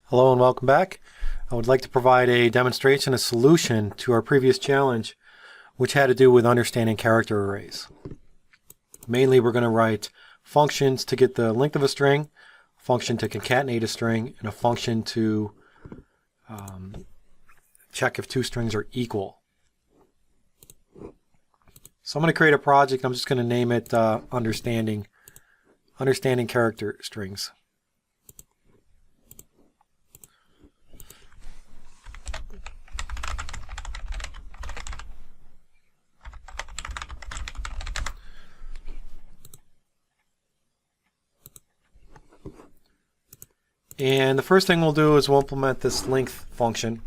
Hello and welcome back. I would like to provide a demonstration, a solution to our previous challenge, which had to do with understanding character arrays. Mainly we're going to write functions to get the length of a string, a function to concatenate a string, and a function to check if two strings are equal. So I'm going to create a project. I'm just going to name it understanding character strings. And the first thing we'll do is we'll implement this length function.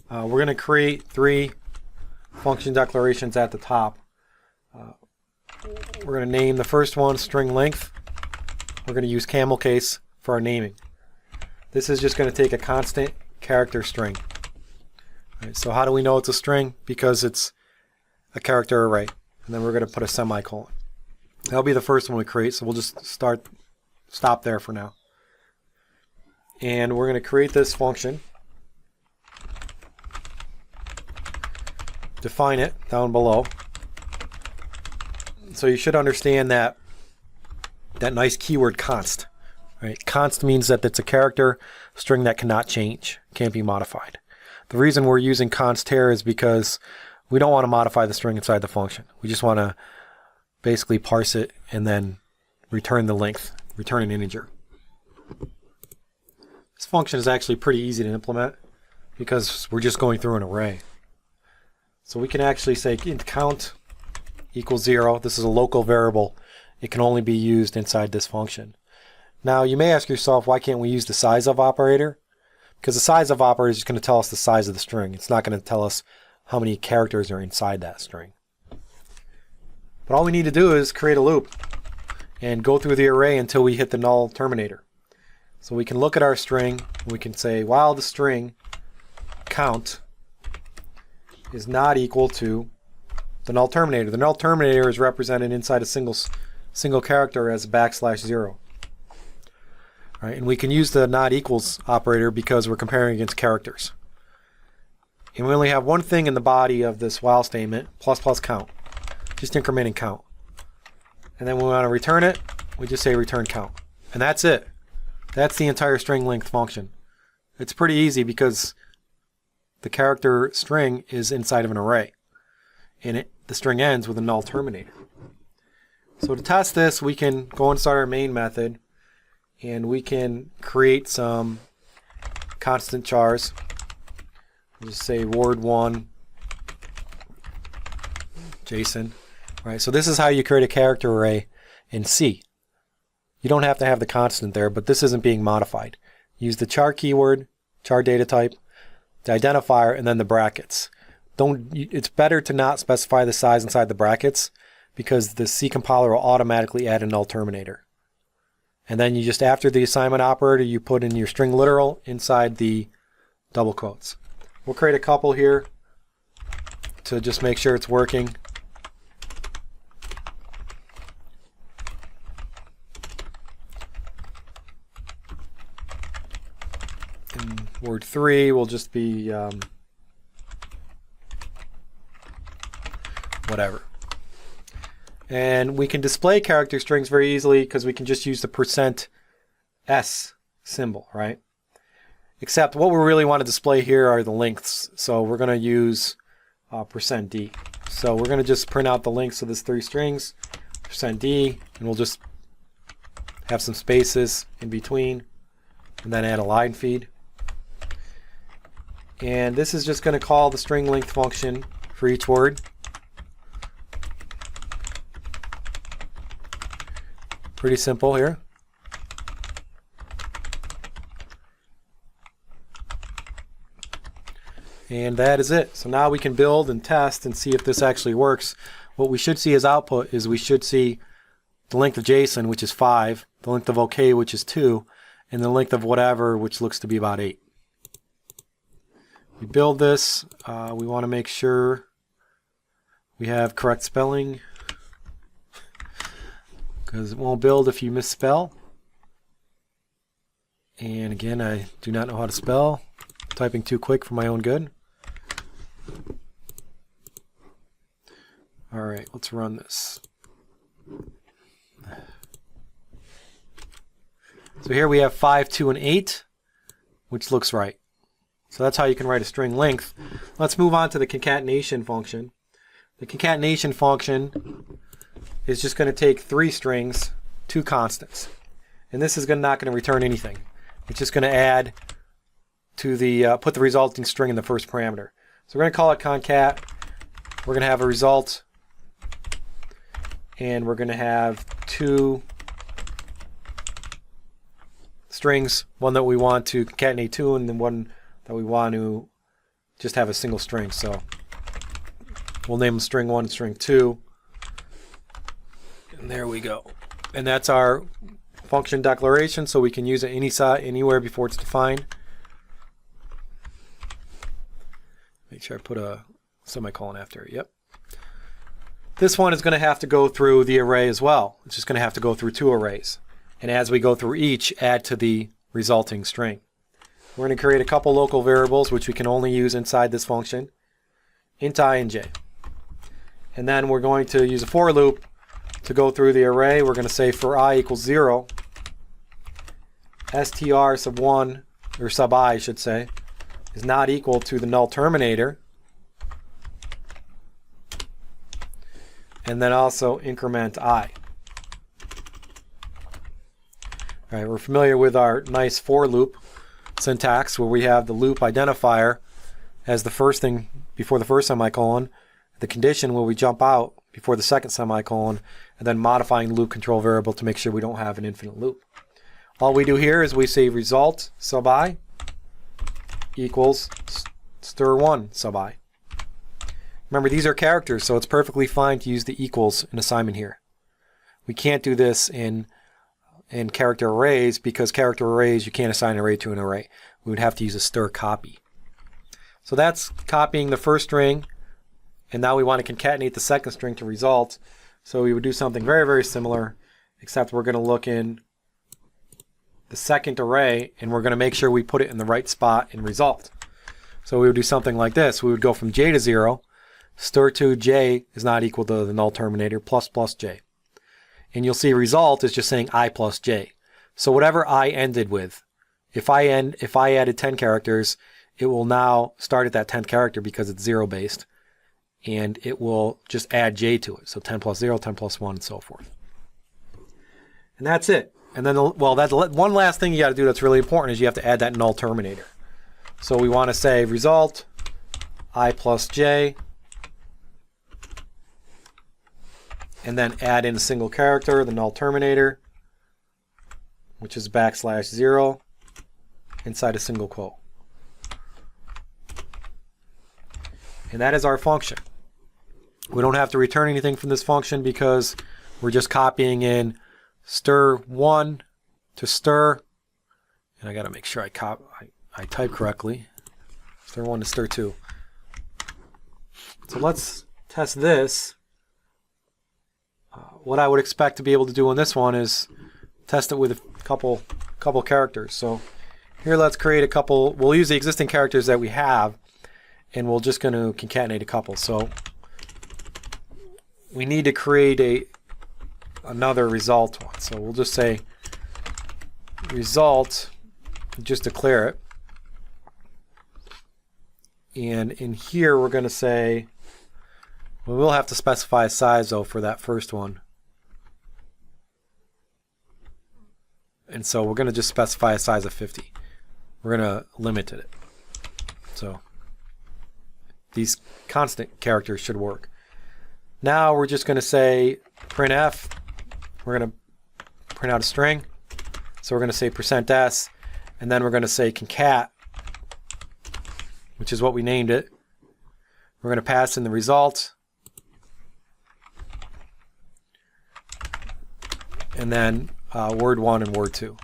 We're going to create three function declarations at the top. We're going to name the first one string length. We're going to use camel case for our naming. This is just going to take a constant character string. Right, so how do we know it's a string? Because it's a character array. And then we're going to put a semicolon. That'll be the first one we create, so we'll just stop there for now. And we're going to create this function, define it down below. So you should understand that nice keyword const. Right? Const means that it's a character string that cannot change, can't be modified. The reason we're using const here is because we don't want to modify the string inside the function. We just want to basically parse it and then return the length, return an integer. This function is actually pretty easy to implement because we're just going through an array. So we can actually say int count equals 0. This is a local variable. It can only be used inside this function. Now you may ask yourself, why can't we use the size of operator? Because the size of operator is just going to tell us the size of the string. It's not going to tell us how many characters are inside that string. But all we need to do is create a loop and go through the array until we hit the null terminator. So we can look at our string, we can say while the string count is not equal to the null terminator. The null terminator is represented inside a single character as a \0. Right, and we can use the not equals operator because we're comparing against characters. And we only have one thing in the body of this while statement, plus count, just incrementing count. And then when we want to return it, we just say return count. And that's it. That's the entire string length function. It's pretty easy because the character string is inside of an array. And the string ends with a null terminator. So to test this, we can go inside our main method and we can create some constant chars. We'll just say word1 JSON. Right, so this is how you create a character array in C. You don't have to have the constant there, but this isn't being modified. Use the char keyword, char data type, the identifier, and then the brackets. It's better to not specify the size inside the brackets because the C compiler will automatically add a null terminator. And then you just, after the assignment operator, you put in your string literal inside the double quotes. We'll create a couple here to just make sure it's working. And word 3 will just be whatever. And we can display character strings very easily because we can just use the %s symbol, right? Except what we really want to display here are the lengths. So we're going to use %d. So we're going to just print out the lengths of these three strings, %d, and we'll just have some spaces in between, and then add a line feed. And this is just going to call the string length function for each word. Pretty simple here. And that is it. So now we can build and test and see if this actually works. What we should see as output is we should see the length of JSON, which is 5, the length of OK, which is 2, and the length of whatever, which looks to be about 8. We build this, we want to make sure we have correct spelling because it won't build if you misspell. And again, I do not know how to spell. Typing too quick for my own good. All right, let's run this. So here we have 5, 2, and 8, which looks right. So that's how you can write a string length. Let's move on to the concatenation function. The concatenation function is just going to take 3 strings, 2 constants. And this is not going to return anything. It's just going to add to the, put the resulting string in the first parameter. So we're going to call it concat. We're going to have a result. And we're going to have 2 strings, one that we want to concatenate to, and then one that we want to just have a single string. So we'll name them string 1 and string 2. And there we go. And that's our function declaration, so we can use it anywhere before it's defined. Make sure I put a semicolon after it. Yep. This one is going to have to go through the array as well. It's just going to have to go through 2 arrays. And as we go through each, add to the resulting string. We're going to create a couple local variables which we can only use inside this function, int I and j. And then we're going to use a for loop to go through the array. We're going to say for I equals 0, str sub 1, or sub I should say, is not equal to the null terminator. And then also increment I. All right, we're familiar with our nice for loop syntax where we have the loop identifier as the first thing before the first semicolon, the condition where we jump out before the second semicolon, and then modifying the loop control variable to make sure we don't have an infinite loop. All we do here is we say result sub I equals stir1 sub I. Remember, these are characters, so it's perfectly fine to use the equals in assignment here. We can't do this in character arrays because character arrays you can't assign an array to an array. We would have to use a stir copy. So that's copying the first string, and now we want to concatenate the second string to result. So we would do something very, very similar, except we're going to look in the second array and we're going to make sure we put it in the right spot in result. So we would do something like this. We would go from j to 0, stir2 j is not equal to the null terminator plus plus j. And you'll see result is just saying I plus j. So whatever I ended with, if I added 10 characters, it will now start at that 10th character because it's 0 based, and it will just add j to it. So 10 plus 0, 10 plus 1, and so forth. And that's it. And then, well, that's one last thing you got to do that's really important is you have to add that null terminator. So we want to say result I plus j, and then add in a single character, the null terminator, which is \0 inside a single quote. And that is our function. We don't have to return anything from this function because we're just copying in stir1 to stir, and I got to make sure I type correctly, stir1 to stir2. So let's test this. What I would expect to be able to do on this one is test it with a couple characters. So here let's create a couple. We'll use the existing characters that we have, and we're just going to concatenate a couple. So we need to create another result one. So we'll just say result, just declare it. And in here we're going to say, we will have to specify a size though for that first one. And so we're going to just specify a size of 50. We're going to limit it. So these constant characters should work. Now we're just going to say printf. We're going to print out a string. So we're going to say %s, and then we're going to say concat, which is what we named it. We're going to pass in the result, and then word 1 and word 2.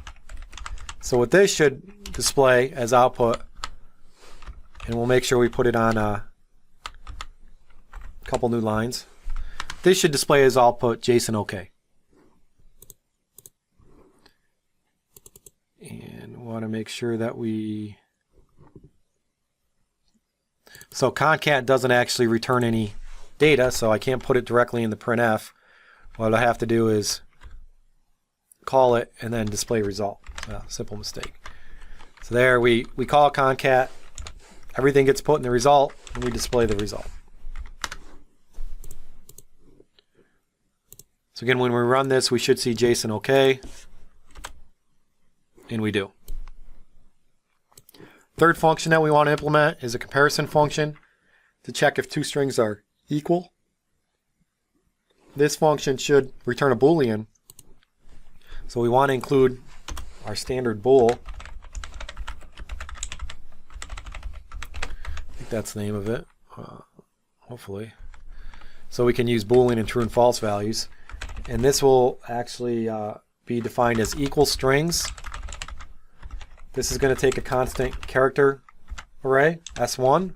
So what this should display as output, and we'll make sure we put it on a couple new lines. This should display as output JSON OK. And want to to make sure that we... So concat doesn't actually return any data, so I can't put it directly in the printf. What I have to do is call it and then display result. Simple mistake. So there we call concat, everything gets put in the result, and we display the result. So again, when we run this, we should see JSON OK, and we do. Third function that we want to implement is a comparison function to check if two strings are equal. This function should return a Boolean. So we want to include our standard bool. I think that's the name of it, hopefully. So we can use Boolean and true and false values. And this will actually be defined as equal strings. This is going to take a constant character array, S1,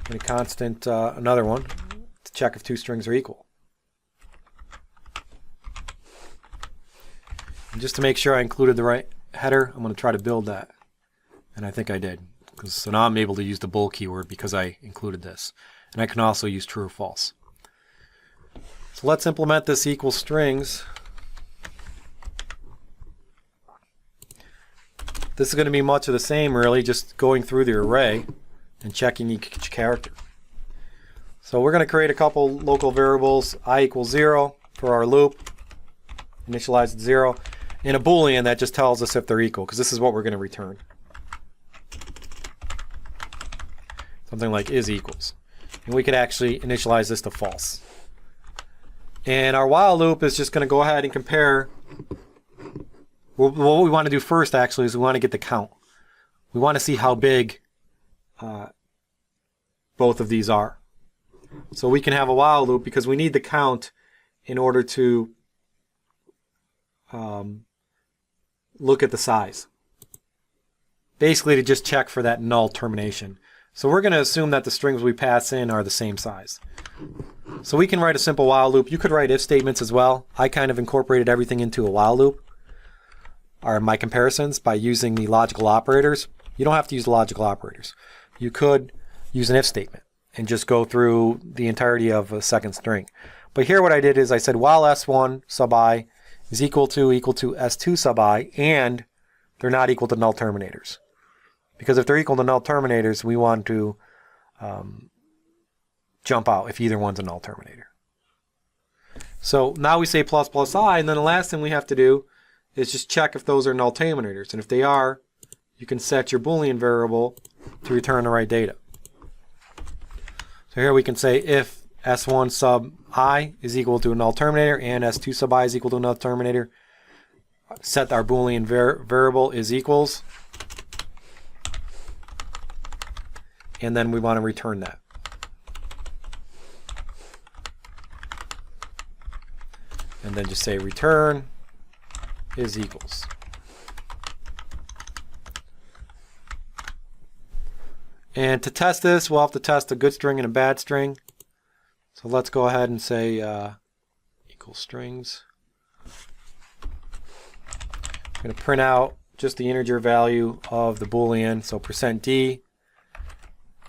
and a constant, another one, to check if two strings are equal. And just to make sure I included the right header, I'm going to try to build that. And I think I did. So now I'm able to use the bool keyword because I included this. And I can also use true or false. So let's implement this equal strings. This is going to be much of the same, really, just going through the array and checking each character. So we're going to create a couple local variables, I equals 0 for our loop, initialize at 0, and a Boolean that just tells us if they're equal, because this is what we're going to return. Something like is equals. And we could actually initialize this to false. And our while loop is just going to go ahead and compare. What we want to do first, actually, is we want to get the count. We want to see how big both of these are. So we can have a while loop because we need the count in order to look at the size. Basically to just check for that null termination. So we're going to assume that the strings we pass in are the same size. So we can write a simple while loop. You could write if statements as well. I kind of incorporated everything into a while loop, or my comparisons, by using the logical operators. You don't have to use logical operators. You could use an if statement and just go through the entirety of a second string. But here what I did is I said while s1 sub I is equal to s2 sub I, and they're not equal to null terminators. Because if they're equal to null terminators, we want to jump out if either one's a null terminator. So now we say plus plus I, and then the last thing we have to do is just check if those are null terminators. And if they are, you can set your Boolean variable to return the right data. So here we can say if s1 sub I is equal to a null terminator and s2 sub I is equal to a null terminator, set our Boolean variable is equals, and then we want to return that. And then just say return is equals. And to test this, we'll have to test a good string and a bad string. So let's go ahead and say equal strings. I'm going to print out just the integer value of the Boolean, so %d.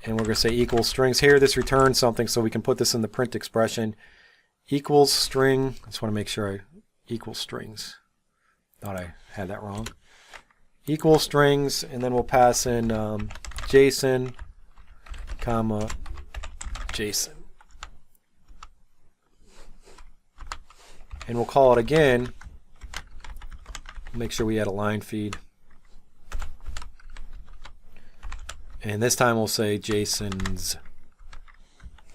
And we're going to say equals strings. Here this returns something, so we can put this in the print expression. Equals string, I just want to make sure I equal strings. Thought I had that wrong. Equal strings, and then we'll pass in JSON, comma, JSON. And we'll call it again. Make sure we add a line feed. And this time we'll say JSONs.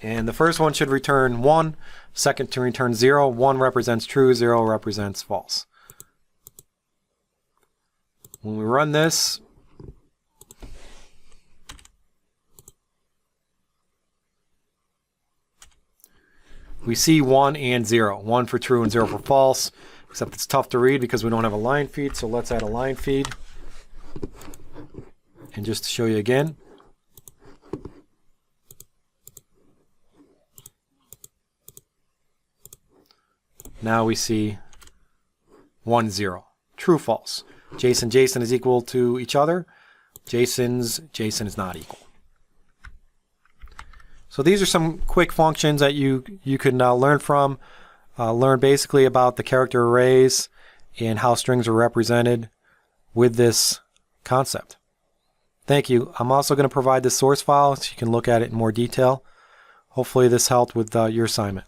And the first one should return 1, second to return 0. 1 represents true, 0 represents false. When we run this, we see 1 and 0. 1 for true and 0 for false, except it's tough to read because we don't have a line feed, so let's add a line feed. And just to show you again, now we see 1, 0. True, false. Jason, Jason is equal to each other. Jason's Jason is not equal. So these are some quick functions that you can learn from. Learn basically about the character arrays and how strings are represented with this concept. Thank you. I'm also going to provide the source file so you can look at it in more detail. Hopefully this helped with your assignment.